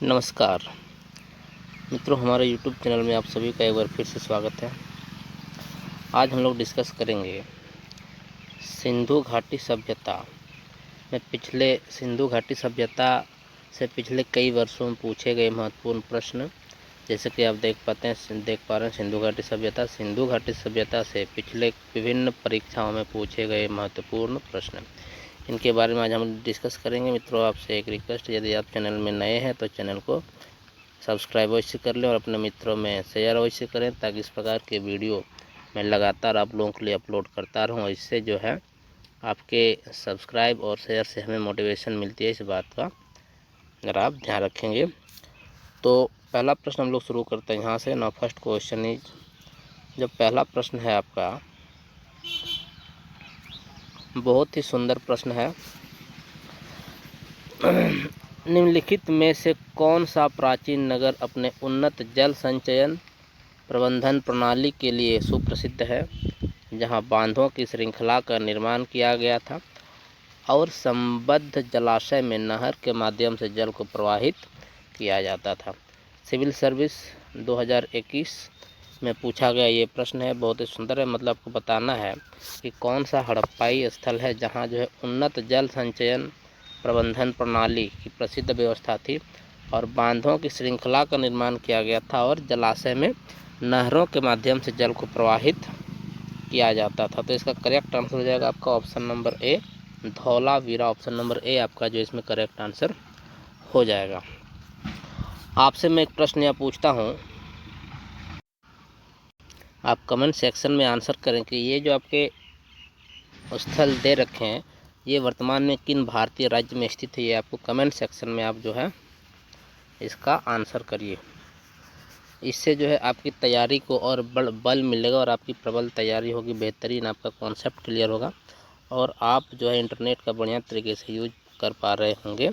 नमस्कार मित्रों, हमारे YouTube चैनल में आप सभी का एक बार फिर से स्वागत है। आज हम लोग डिस्कस करेंगे सिंधु घाटी सभ्यता सिंधु घाटी सभ्यता से पिछले कई वर्षों में पूछे गए महत्वपूर्ण प्रश्न। जैसे कि आप देख पा रहे हैं सिंधु घाटी सभ्यता से पिछले विभिन्न परीक्षाओं में पूछे गए महत्वपूर्ण प्रश्न, इनके बारे में आज हम डिस्कस करेंगे। मित्रों, आपसे एक रिक्वेस्ट, यदि आप चैनल में नए हैं तो चैनल को सब्सक्राइब अवश्य कर लें और अपने मित्रों में शेयर अवश्य करें, ताकि इस प्रकार के वीडियो मैं लगातार आप लोगों के लिए अपलोड करता रहूं। इससे जो है आपके सब्सक्राइब और शेयर से हमें मोटिवेशन मिलती है, इस बात का अगर आप ध्यान रखेंगे। तो पहला प्रश्न हम लोग शुरू करते हैं यहाँ से। नाउ फर्स्ट क्वेश्चन इज, जो पहला प्रश्न है आपका, बहुत ही सुंदर प्रश्न है। निम्नलिखित में से कौन सा प्राचीन नगर अपने उन्नत जल संचयन प्रबंधन प्रणाली के लिए सुप्रसिद्ध है, जहां बांधों की श्रृंखला का निर्माण किया गया था और संबद्ध जलाशय में नहर के माध्यम से जल को प्रवाहित किया जाता था। सिविल सर्विस 2021 में पूछा गया ये प्रश्न है, बहुत ही सुंदर है। मतलब आपको बताना है कि कौन सा हड़प्पाई स्थल है जहां जो है उन्नत जल संचयन प्रबंधन प्रणाली की प्रसिद्ध व्यवस्था थी और बांधों की श्रृंखला का निर्माण किया गया था और जलाशय में नहरों के माध्यम से जल को प्रवाहित किया जाता था। तो इसका करेक्ट आंसर हो जाएगा आपका option number A, Dholavira. Option number A आपका जो इसमें करेक्ट आंसर हो जाएगा। आपसे मैं एक प्रश्न यह पूछता हूँ, आप कमेंट सेक्शन में आंसर करें कि ये जो आपके स्थल दे रखे हैं ये वर्तमान में किन भारतीय राज्य में स्थित है। ये आपको कमेंट सेक्शन में आप जो है इसका आंसर करिए। इससे जो है आपकी तैयारी को और बल मिलेगा और आपकी प्रबल तैयारी होगी, बेहतरीन आपका कॉन्सेप्ट क्लियर होगा और आप जो है इंटरनेट का बढ़िया तरीके से यूज कर पा रहे होंगे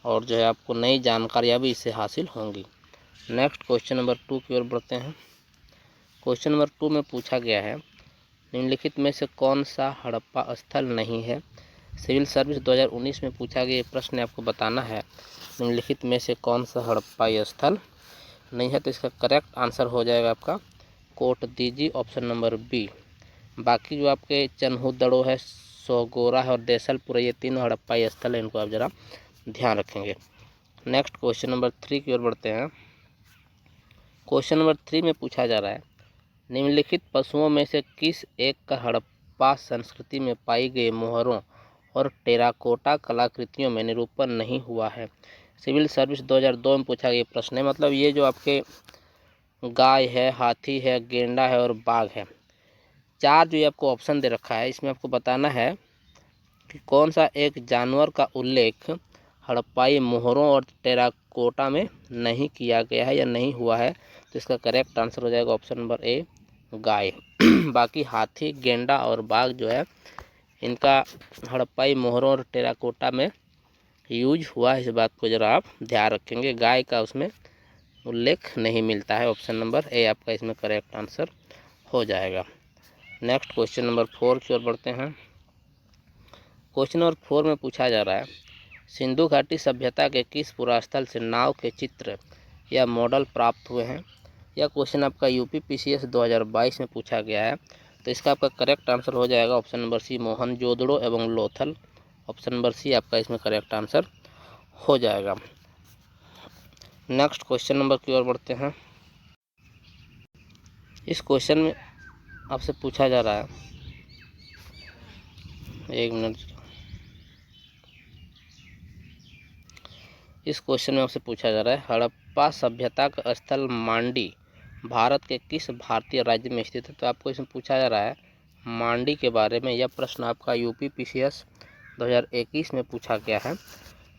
और जो है आपको नई जानकारियाँ भी इससे हासिल होंगी। नेक्स्ट क्वेश्चन नंबर 2 की ओर बढ़ते हैं। क्वेश्चन नंबर 2 में पूछा गया है, निम्नलिखित में से कौन सा हड़प्पा स्थल नहीं है। सिविल सर्विस 2019 में पूछा गया प्रश्न आपको बताना है, निम्नलिखित में से कौन सा हड़प्पा स्थल नहीं है। तो इसका करेक्ट आंसर हो जाएगा आपका कोटदीजी, ऑप्शन नंबर बी। बाकी जो आपके चन्हुदड़ो है, सोगोरा है और देसलपुर, ये तीनों हड़प्पा स्थल है, इनको आप ज़रा ध्यान रखेंगे। नेक्स्ट क्वेश्चन नंबर 3 की ओर बढ़ते हैं। क्वेश्चन नंबर 3 में पूछा जा रहा है, निम्नलिखित पशुओं में से किस एक का हड़प्पा संस्कृति में पाई गई मोहरों और टेराकोटा कलाकृतियों में निरूपण नहीं हुआ है। सिविल सर्विस 2002 में पूछा गया प्रश्न है। मतलब ये जो आपके गाय है, हाथी है, गेंडा है और बाघ है, चार जो ये आपको ऑप्शन दे रखा है, इसमें आपको बताना है कि कौन सा एक जानवर का उल्लेख हड़प्पाई मोहरों और टेराकोटा में नहीं किया गया है या नहीं हुआ है। तो इसका करेक्ट आंसर हो जाएगा ऑप्शन नंबर ए, गाय। बाकी हाथी, गेंडा और बाघ जो है इनका हड़प्पाई मोहरों और टेराकोटा में यूज हुआ है, इस बात को ज़रा आप ध्यान रखेंगे। गाय का उसमें उल्लेख नहीं मिलता है। ऑप्शन नंबर ए आपका इसमें करेक्ट आंसर हो जाएगा। नेक्स्ट क्वेश्चन नंबर 4 की ओर बढ़ते हैं। क्वेश्चन नंबर 4 में पूछा जा रहा है, सिंधु घाटी सभ्यता के किस पुरास्थल से नाव के चित्र या मॉडल प्राप्त हुए हैं। यह क्वेश्चन आपका यूपीपीसीएस 2022 में पूछा गया है। तो इसका आपका करेक्ट आंसर हो जाएगा ऑप्शन नंबर सी, मोहनजोदड़ो एवं लोथल। ऑप्शन नंबर सी आपका इसमें करेक्ट आंसर हो जाएगा। नेक्स्ट क्वेश्चन नंबर की ओर बढ़ते हैं। इस क्वेश्चन में आपसे पूछा जा रहा है, एक मिनट, इस क्वेश्चन में आपसे पूछा जा रहा है, हड़प्पा सभ्यता का स्थल मांडी भारत के किस भारतीय राज्य में स्थित है। तो आपको इसमें पूछा जा रहा है मांडी के बारे में। यह प्रश्न आपका यूपीपीसीएस 2021 में पूछा गया है।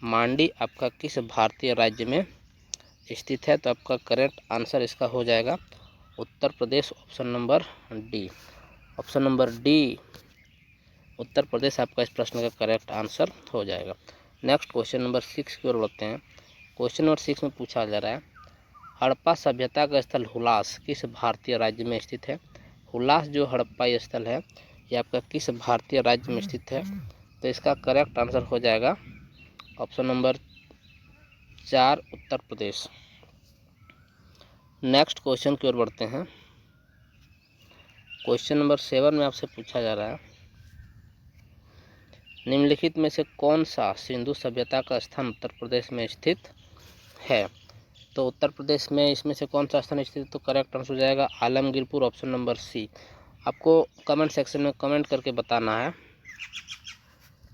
मांडी आपका किस भारतीय राज्य में स्थित है। तो आपका करेक्ट आंसर इसका हो जाएगा Uttar Pradesh, option number D. Option number D Uttar Pradesh आपका इस प्रश्न का करेक्ट आंसर हो जाएगा। नेक्स्ट क्वेश्चन नंबर 6 की ओर बढ़ते हैं। क्वेश्चन नंबर 6 में पूछा जा रहा है, हड़प्पा सभ्यता का स्थल हुलास किस भारतीय राज्य में स्थित है। हुलास जो हड़प्पा स्थल है ये आपका किस भारतीय राज्य में स्थित है। तो इसका करेक्ट आंसर हो जाएगा option number 4 Uttar Pradesh. Next question की ओर बढ़ते हैं। क्वेश्चन नंबर 7 में आपसे पूछा जा रहा है, निम्नलिखित में से कौन सा सिंधु सभ्यता का स्थान उत्तर प्रदेश में स्थित है। तो उत्तर प्रदेश में इसमें से कौन सा स्थान स्थित है, तो करेक्ट आंसर हो जाएगा आलमगीरपुर, ऑप्शन नंबर सी। आपको कमेंट सेक्शन में कमेंट करके बताना है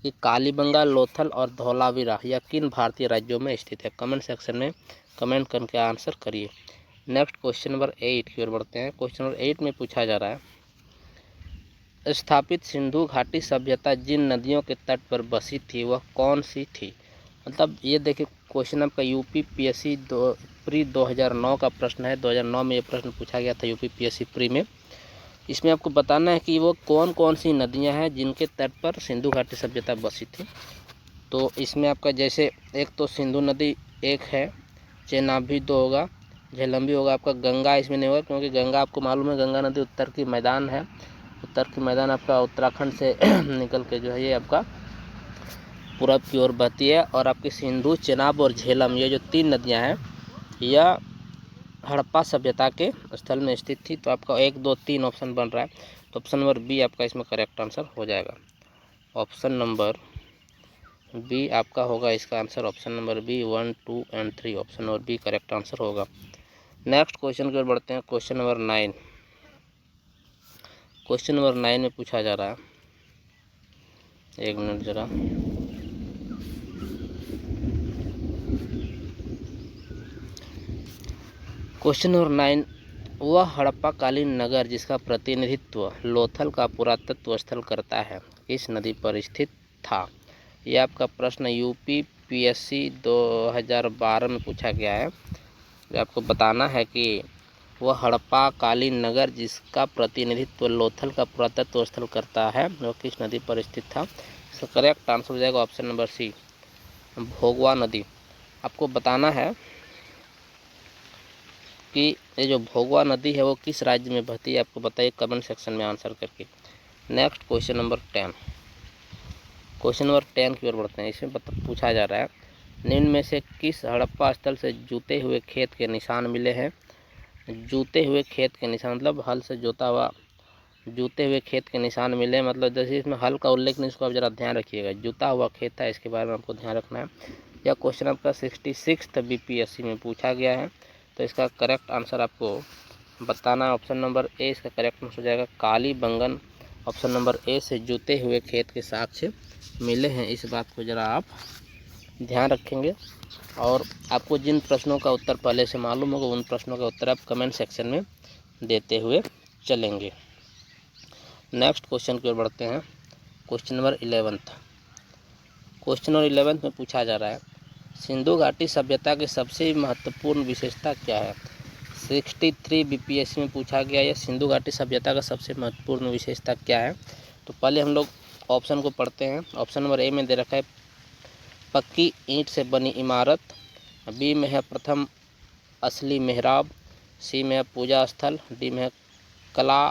कि कालीबंगा, लोथल और धौलावीरा यह किन भारतीय राज्यों में स्थित है। कमेंट सेक्शन में कमेंट करके आंसर करिए। नेक्स्ट क्वेश्चन नंबर 8 की ओर बढ़ते हैं। क्वेश्चन नंबर 8 में पूछा जा रहा है, स्थापित सिंधु घाटी सभ्यता जिन नदियों के तट पर बसी थी वह कौन सी थी। मतलब ये देखिए क्वेश्चन आपका यूपी पीएससी प्री 2009 का प्रश्न है। 2009 में ये प्रश्न पूछा गया था यूपी पीएससी प्री में। इसमें आपको बताना है कि वो कौन कौन सी नदियां हैं जिनके तट पर सिंधु घाटी सभ्यता बसी थी। तो इसमें आपका जैसे एक तो सिंधु नदी एक है, चेनाब 2 होगा, झेलम भी होगा, आपका गंगा इसमें नहीं होगा क्योंकि गंगा आपको मालूम है गंगा नदी उत्तर की मैदान है। उत्तर की मैदान आपका उत्तराखंड से निकल के जो है ये आपका पूरब की ओर बहती है। और आपकी सिंधु, चेनाब और झेलम ये जो 3 नदियां हैं यह हड़प्पा सभ्यता के स्थल में स्थित थी। तो आपका 1, 2, 3 ऑप्शन बन रहा है। तो ऑप्शन नंबर बी आपका इसमें करेक्ट आंसर हो जाएगा। ऑप्शन नंबर बी आपका होगा इसका answer. Option number B 1, 2 and 3 option number B correct answer होगा। नेक्स्ट क्वेश्चन की ओर बढ़ते हैं। Question number 9। क्वेश्चन नंबर 9 में पूछा जा रहा है, एक मिनट जरा, क्वेश्चन नंबर 9, वह हड़प्पाकालीन नगर जिसका प्रतिनिधित्व लोथल का पुरातत्व स्थल करता है किस नदी पर स्थित था। यह आपका प्रश्न यूपी पीएससी 2012 में पूछा गया है। जो आपको बताना है कि वह हड़प्पाकालीन नगर जिसका प्रतिनिधित्व लोथल का पुरातत्व स्थल करता है वह किस नदी पर स्थित था। इसका करेक्ट आंसर हो जाएगा ऑप्शन नंबर सी, भोगवा नदी। आपको बताना है कि ये जो भोगवा नदी है वो किस राज्य में बहती है, आपको बताइए कमेंट सेक्शन में आंसर करके। Next question number 10। Question number 10 की ओर बढ़ते हैं। इसमें पूछा जा रहा है, निम्न में से किस हड़प्पा स्थल से जूते हुए खेत के निशान मिले हैं। जूते हुए खेत के निशान मतलब हल से जोता हुआ जूते हुए खेत के निशान मिले, मतलब जैसे इसमें हल का उल्लेख नहीं, इसको आप जरा ध्यान रखिएगा। जूता हुआ खेत है, इसके बारे में आपको ध्यान रखना है। यह क्वेश्चन आपका 66 बीपीएससी में पूछा गया है। तो इसका करेक्ट आंसर आपको बताना है। ऑप्शन नंबर ए इसका करेक्ट आंसर हो जाएगा कालीबंगन। ऑप्शन नंबर ए से जूते हुए खेत के साक्ष्य मिले हैं, इस बात को ज़रा आप ध्यान रखेंगे। और आपको जिन प्रश्नों का उत्तर पहले से मालूम होगा उन प्रश्नों का उत्तर आप कमेंट सेक्शन में देते हुए चलेंगे। नेक्स्ट क्वेश्चन की ओर बढ़ते हैं। Question number 11। क्वेश्चन नंबर 11 में पूछा जा रहा है, सिंधु घाटी सभ्यता की सबसे महत्वपूर्ण विशेषता क्या है। 63 बीपीएससी में पूछा गया है, सिंधु घाटी सभ्यता का सबसे महत्वपूर्ण विशेषता क्या है। तो पहले हम लोग ऑप्शन को पढ़ते हैं। ऑप्शन नंबर ए में दे रखा है पक्की ईंट से बनी इमारत, बी में है प्रथम असली मेहराब, सी में है पूजा स्थल, डी में है कला,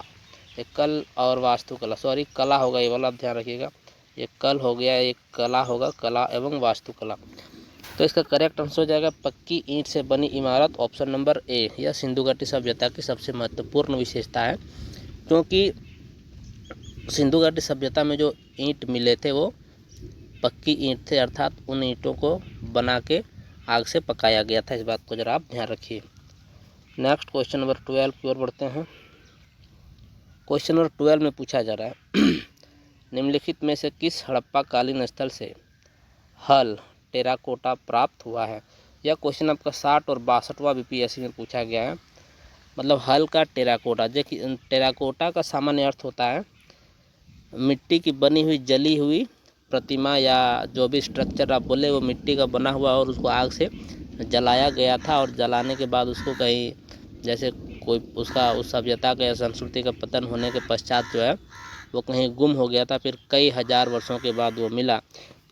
कल और वास्तुकला। सॉरी कला होगा ये वाला, ध्यान रखिएगा। ये कल हो गया, एक कला होगा, कला एवं वास्तुकला। तो इसका करेक्ट आंसर हो जाएगा पक्की ईंट से बनी इमारत, ऑप्शन नंबर ए। यह सिंधु घाटी सभ्यता की सबसे महत्वपूर्ण विशेषता है, क्योंकि सिंधु घाटी सभ्यता में जो ईंट मिले थे वो पक्की ईंट थे, अर्थात उन ईंटों को बना के आग से पकाया गया था। इस बात को जरा आप ध्यान रखिए। नेक्स्ट क्वेश्चन नंबर 12 की ओर बढ़ते हैं। क्वेश्चन नंबर 12 में पूछा जा रहा है, निम्नलिखित में से किस हड़प्पाकालीन स्थल से हल टेराकोटा प्राप्त हुआ है। यह क्वेश्चन आपका 60 और 62वां बीपीएससी में पूछा गया है। मतलब हल का टेराकोटा, देखिए टेराकोटा का सामान्य अर्थ होता है मिट्टी की बनी हुई जली हुई प्रतिमा या जो भी स्ट्रक्चर आप बोले वो मिट्टी का बना हुआ और उसको आग से जलाया गया था, और जलाने के बाद उसको कहीं जैसे कोई उसका उस सभ्यता का या संस्कृति का पतन होने के पश्चात जो है वो कहीं गुम हो गया था, फिर कई हजार वर्षों के बाद वो मिला।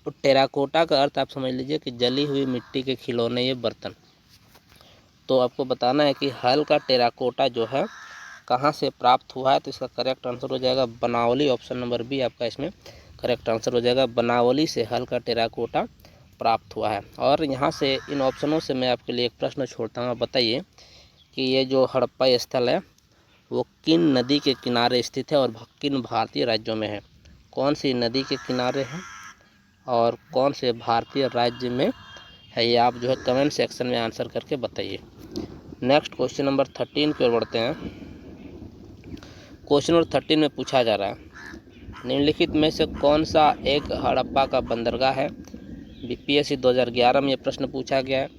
तो टेराकोटा का अर्थ आप समझ लीजिए कि जली हुई मिट्टी के खिलौने, ये बर्तन। तो आपको बताना है कि हल का टेराकोटा जो है कहाँ से प्राप्त हुआ है। तो इसका करेक्ट आंसर हो जाएगा बनावली। ऑप्शन नंबर बी आपका इसमें करेक्ट आंसर हो जाएगा बनावली से हल का टेराकोटा प्राप्त हुआ है। और यहाँ से इन ऑप्शनों से मैं आपके लिए एक प्रश्न छोड़ता हूँ, बताइए कि ये जो हड़प्पा स्थल है वो किन नदी के किनारे स्थित है और किन भारतीय राज्यों में है। कौन सी नदी के किनारे है और कौन से भारतीय राज्य में है, ये आप जो है कमेंट सेक्शन में आंसर करके बताइए। नेक्स्ट क्वेश्चन नंबर 13 की ओर बढ़ते हैं। क्वेश्चन नंबर 13 में पूछा जा रहा है, निम्नलिखित में से कौन सा एक हड़प्पा का बंदरगाह है। बीपीएससी 2011 में ये प्रश्न पूछा गया है,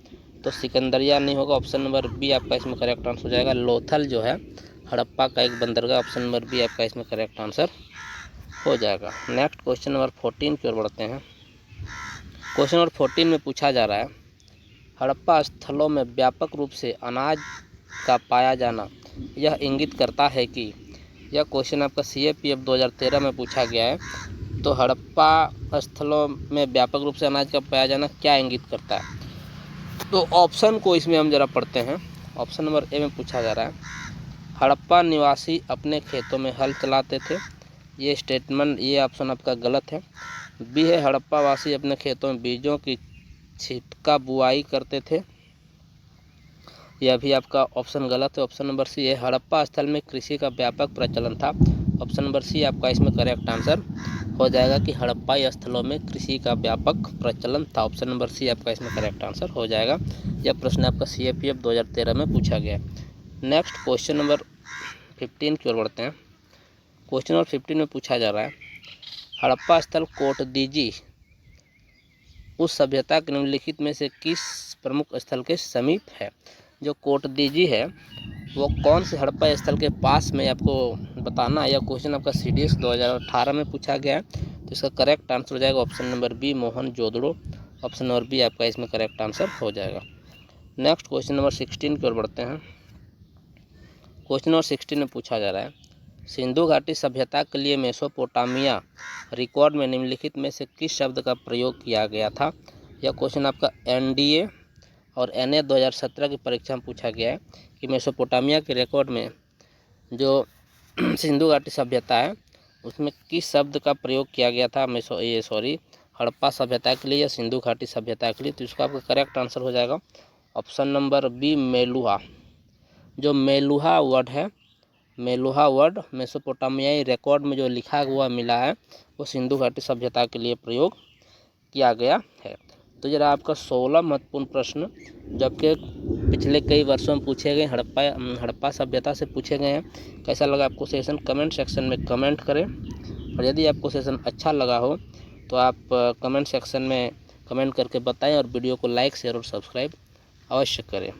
तो सिकंदरिया नहीं होगा, ऑप्शन नंबर बी आपका इसमें करेक्ट आंसर हो जाएगा। लोथल जो है हड़प्पा का एक बंदरगाह, ऑप्शन नंबर बी आपका इसमें करेक्ट आंसर हो जाएगा। नेक्स्ट क्वेश्चन नंबर 14 की ओर बढ़ते हैं। क्वेश्चन नंबर 14 में पूछा जा रहा है, हड़प्पा स्थलों में व्यापक रूप से अनाज का पाया जाना यह इंगित करता है कि, यह क्वेश्चन आपका CAPF 2013 में पूछा गया है। तो हड़प्पा स्थलों में व्यापक रूप से अनाज का पाया जाना क्या इंगित करता है। तो ऑप्शन को इसमें हम जरा पढ़ते हैं। ऑप्शन नंबर ए में पूछा जा रहा है, हड़प्पा निवासी अपने खेतों में हल चलाते थे। ये स्टेटमेंट, ये ऑप्शन आपका गलत है। बी है, हड़प्पा वासी अपने खेतों में बीजों की छिटका बुआई करते थे। यह भी आपका ऑप्शन गलत है। ऑप्शन नंबर सी है, हड़प्पा स्थल में कृषि का व्यापक प्रचलन था। ऑप्शन नंबर सी आपका इसमें करेक्ट आंसर हो जाएगा कि हड़प्पा स्थलों में कृषि का व्यापक प्रचलन था। ऑप्शन नंबर सी आपका इसमें करेक्ट आंसर हो जाएगा। यह प्रश्न आपका CAPF 2013 में पूछा गया है। नेक्स्ट क्वेश्चन नंबर 15 की ओर बढ़ते हैं। क्वेश्चन नंबर 15 में पूछा जा रहा है, हड़प्पा स्थल कोटदीजी उस सभ्यता के निम्नलिखित में से किस प्रमुख स्थल के समीप है। जो कोटदीजी है वो कौन से हड़प्पा स्थल के पास में, आपको बताना है। यह क्वेश्चन आपका CDS 2018 में पूछा गया है। तो इसका करेक्ट आंसर हो जाएगा option number B, Mohenjodaro. Option number B आपका इसमें करेक्ट आंसर हो जाएगा। नेक्स्ट क्वेश्चन नंबर 16 की ओर बढ़ते हैं। क्वेश्चन नंबर 16 में पूछा जा रहा है, सिंधु घाटी सभ्यता के लिए मेसोपोटामिया रिकॉर्ड में निम्नलिखित में से किस शब्द का प्रयोग किया गया था। यह क्वेश्चन आपका NDA और NA 2017 की परीक्षा में पूछा गया है कि मेसोपोटामिया के रिकॉर्ड में जो सिंधु घाटी सभ्यता है उसमें किस शब्द का प्रयोग किया गया था। हड़प्पा सभ्यता के लिए या सिंधु घाटी सभ्यता के लिए। तो इसका आपका करेक्ट आंसर हो जाएगा ऑप्शन नंबर बी, मेलुहा। जो मेलुहा वर्ड है, मेलुहा वर्ड मेसोपोटामियाई रिकॉर्ड में जो लिखा हुआ मिला है वो सिंधु घाटी सभ्यता के लिए प्रयोग किया गया है। तो जरा आपका 16 महत्वपूर्ण प्रश्न जबकि पिछले कई वर्षों में पूछे गए, हड़प्पा सभ्यता से पूछे गए हैं। कैसा लगा आपको सेशन, कमेंट सेक्शन में कमेंट करें। और यदि आपको सेशन अच्छा लगा हो तो आप कमेंट सेक्शन में कमेंट करके बताएं और वीडियो को लाइक, शेयर और सब्सक्राइब अवश्य करें।